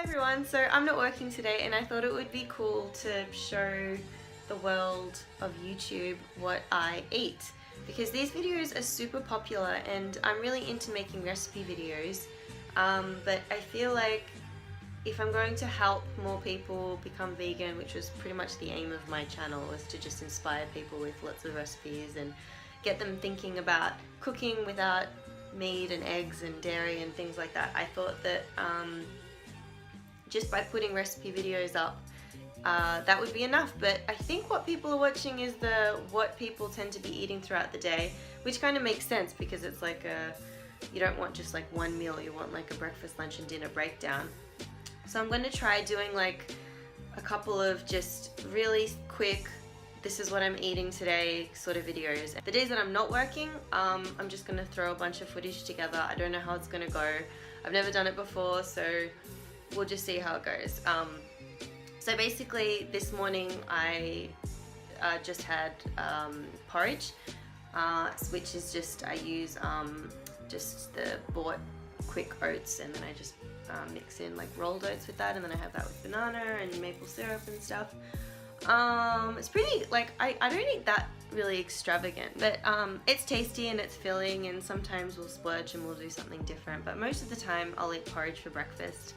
Hi everyone, so I'm not working today and I thought it would be cool to show the world of YouTube what I eat, because these videos are super popular and I'm really into making recipe videos, but I feel like if I'm going to help more people become vegan, which was pretty much the aim of my channel, was to just inspire people with lots of recipes and get them thinking about cooking without meat and eggs and dairy and things like that. I thought that just by putting recipe videos up, that would be enough. But I think what people are watching is what people tend to be eating throughout the day, which kind of makes sense because it's like you don't want just like one meal, you want like a breakfast, lunch and dinner breakdown. So I'm going to try doing like a couple of just really quick, this is what I'm eating today sort of videos. The days that I'm not working, I'm just going to throw a bunch of footage together. I don't know how it's going to go. I've never done it before, so we'll just see how it goes. So basically this morning I just had porridge, which is just, I use just the bought quick oats, and then I just mix in like rolled oats with that, and then I have that with banana and maple syrup and stuff. It's pretty, like, I don't eat that really extravagant, but it's tasty and it's filling, and sometimes we'll splurge and we'll do something different, but most of the time I'll eat porridge for breakfast.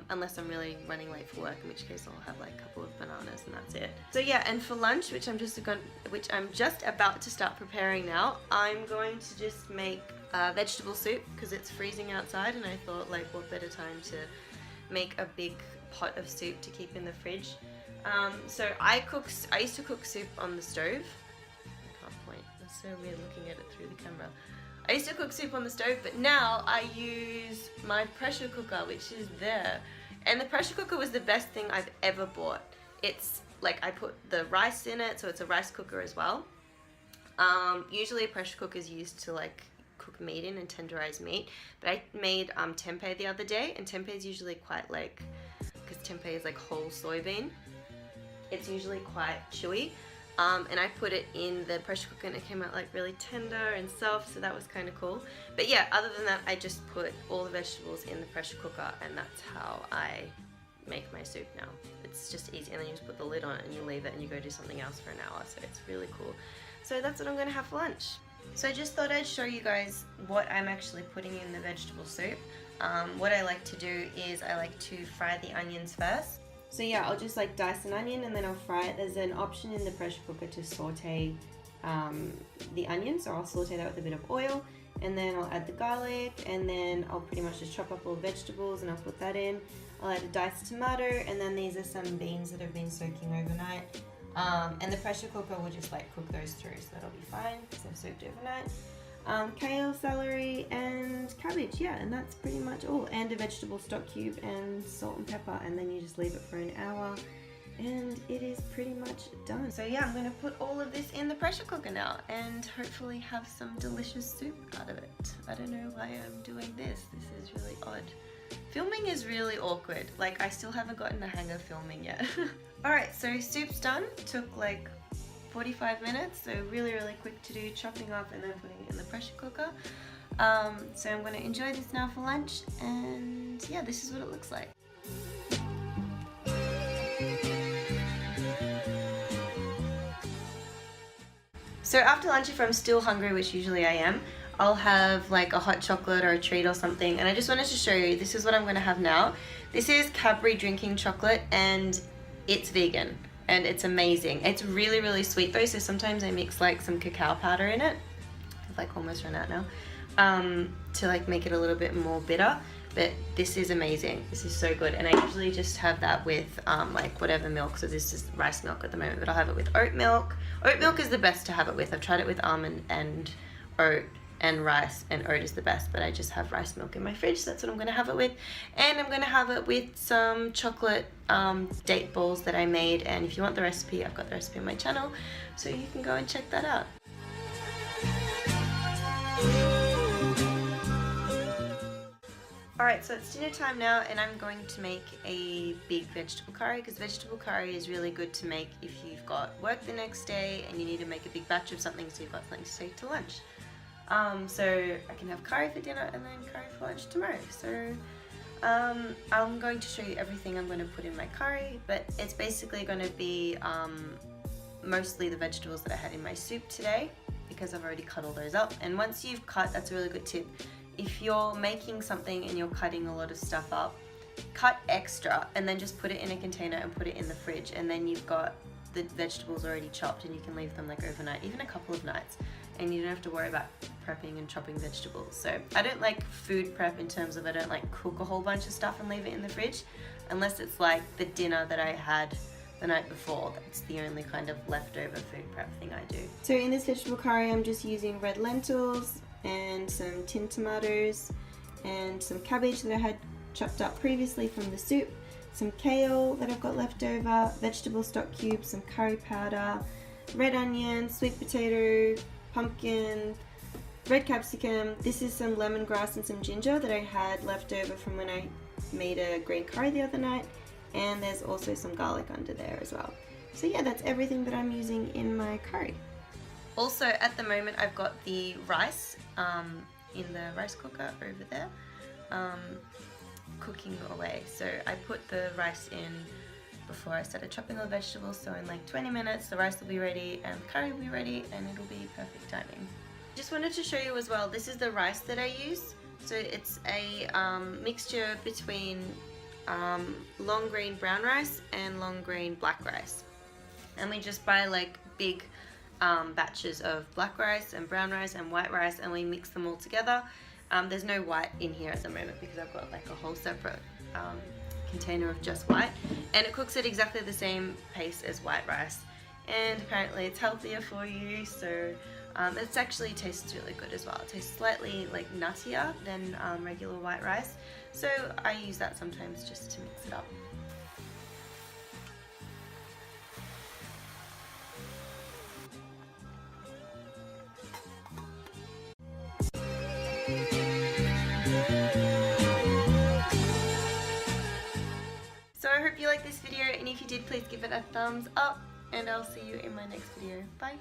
Unless I'm really running late for work, in which case I'll have like a couple of bananas and that's it. So yeah, and for lunch, which I'm just about to start preparing now, I'm going to just make vegetable soup because it's freezing outside, and I thought, like, what better time to make a big pot of soup to keep in the fridge. So I used to cook soup on the stove. I can't point, that's so weird looking at it through the camera. I used to cook soup on the stove, but now I use my pressure cooker, which is there. And the pressure cooker was the best thing I've ever bought. It's like, I put the rice in it, so it's a rice cooker as well. Usually a pressure cooker is used to like cook meat in and tenderize meat, but I made tempeh the other day, and tempeh is usually quite like, because tempeh is like whole soybean, it's usually quite chewy. And I put it in the pressure cooker and it came out like really tender and soft, so that was kind of cool. But yeah, other than that, I just put all the vegetables in the pressure cooker, and that's how I make my soup now. It's just easy, and then you just put the lid on it and you leave it and you go do something else for an hour, so it's really cool. So that's what I'm going to have for lunch. So I just thought I'd show you guys what I'm actually putting in the vegetable soup. What I like to do is I like to fry the onions first. So yeah, I'll just like dice an onion and then I'll fry it. There's an option in the pressure cooker to saute the onions, so I'll saute that with a bit of oil, and then I'll add the garlic, and then I'll pretty much just chop up all the vegetables and I'll put that in. I'll add a diced tomato, and then these are some beans that have been soaking overnight. And the pressure cooker will just like cook those through, so that'll be fine because they've soaked overnight. Kale, celery and cabbage, yeah, and that's pretty much all, and a vegetable stock cube and salt and pepper, and then you just leave it for an hour and it is pretty much done. So yeah, I'm going to put all of this in the pressure cooker now and hopefully have some delicious soup out of it. I don't know why I'm doing this is really odd. Filming is really awkward, like I still haven't gotten the hang of filming yet. Alright, so soup's done, took like 45 minutes, so really quick to do, chopping up and then putting it in the pressure cooker. So I'm going to enjoy this now for lunch, and yeah, this is what it looks like. So after lunch, if I'm still hungry, which usually I am, I'll have like a hot chocolate or a treat or something, and I just wanted to show you, this is what I'm going to have now. This is Cadbury drinking chocolate, and it's vegan. And it's amazing. It's really sweet though, so sometimes I mix like some cacao powder in it. I've like almost run out now. To like make it a little bit more bitter. But this is amazing. This is so good. And I usually just have that with like whatever milk. So this is rice milk at the moment, but I'll have it with oat milk. Oat milk is the best to have it with. I've tried it with almond and oat and rice, and oat is the best, but I just have rice milk in my fridge, so that's what I'm going to have it with. And I'm going to have it with some chocolate date balls that I made, and if you want the recipe, I've got the recipe on my channel, so you can go and check that out. Alright, so it's dinner time now, and I'm going to make a big vegetable curry, because vegetable curry is really good to make if you've got work the next day and you need to make a big batch of something so you've got something to take to lunch. So I can have curry for dinner and then curry for lunch tomorrow. So I'm going to show you everything I'm going to put in my curry, but it's basically going to be mostly the vegetables that I had in my soup today, because I've already cut all those up. And once you've cut, that's a really good tip. If you're making something and you're cutting a lot of stuff up, cut extra and then just put it in a container and put it in the fridge, and then you've got the vegetables already chopped and you can leave them like overnight, even a couple of nights, and you don't have to worry about prepping and chopping vegetables. So I don't like food prep in terms of I don't like cook a whole bunch of stuff and leave it in the fridge, unless it's like the dinner that I had the night before. That's the only kind of leftover food prep thing I do. So in this vegetable curry, I'm just using red lentils and some tin tomatoes and some cabbage that I had chopped up previously from the soup, some kale that I've got left over, vegetable stock cubes, some curry powder, red onion, sweet potato, pumpkin, red capsicum. This is some lemongrass and some ginger that I had left over from when I made a green curry the other night, and there's also some garlic under there as well. So yeah, that's everything that I'm using in my curry. Also at the moment I've got the rice in the rice cooker over there, cooking away. So I put the rice in before I started chopping all the vegetables, so in like 20 minutes the rice will be ready and the curry will be ready, and it'll be perfect timing. Just wanted to show you as well, this is the rice that I use. So it's a mixture between long grain brown rice and long grain black rice, and we just buy like big batches of black rice and brown rice and white rice, and we mix them all together. There's no white in here at the moment because I've got like a whole separate container of just white, and it cooks at exactly the same pace as white rice, and apparently it's healthier for you, so it actually tastes really good as well. It tastes slightly like nuttier than regular white rice, so I use that sometimes just to mix it up. So I hope you liked this video, and if you did, please give it a thumbs up, and I'll see you in my next video. Bye!